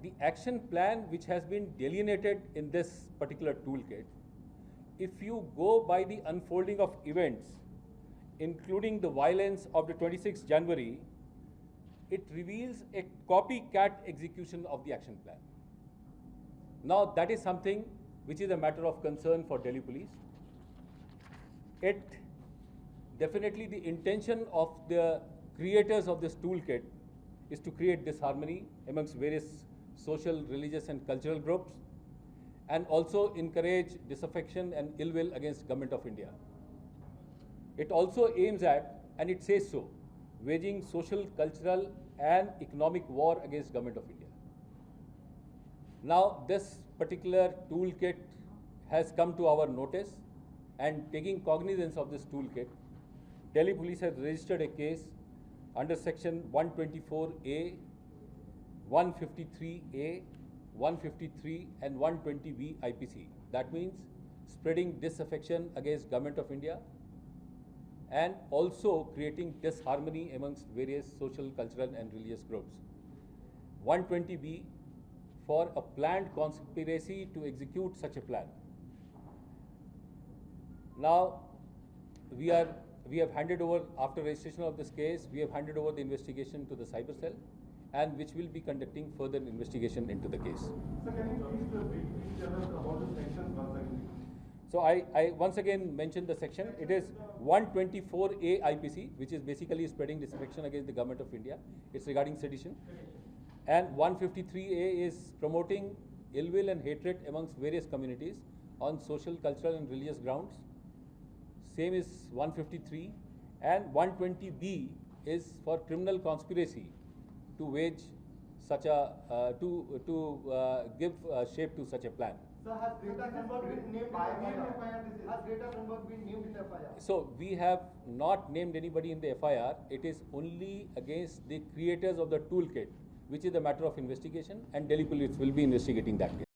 the action plan which has been delineated in this particular toolkit, if you go by the unfolding of events, including the violence of the 26th January, it reveals a copycat execution of the action plan. Now, that is something which is a matter of concern for Delhi police. It definitely, the intention of the creators of this toolkit is to create disharmony amongst various social, religious and cultural groups, and also encourage disaffection and ill will against Government of India. It also aims at, and it says so, waging social, cultural and economic war against Government of India. Now, this particular toolkit has come to our notice, and taking cognizance of this toolkit, Delhi Police has registered a case under section 124A, 153A, 153 and 120B IPC. That means spreading disaffection against Government of India and also creating disharmony amongst various social, cultural and religious groups. 120B for a planned conspiracy to execute such a plan. Now, we have handed over, after registration of this case, we have handed over the investigation to the cyber cell, and which will be conducting further investigation into the case. So can you please tell us about the sections once again? So I once again mentioned the section. It is 124A IPC, which is basically spreading disaffection against the Government of India. It's regarding sedition. And 153A is promoting ill will and hatred amongst various communities on social, cultural and religious grounds. Same is 153. And 120B is for criminal conspiracy to wage such a, give shape to such a plan. So has Greta Thunberg been named by FIR? Has Greta Thunberg been named in the FIR? So we have not named anybody in the FIR. It is only against the creators of the toolkit, which is a matter of investigation, and Delhi Police will be investigating that case.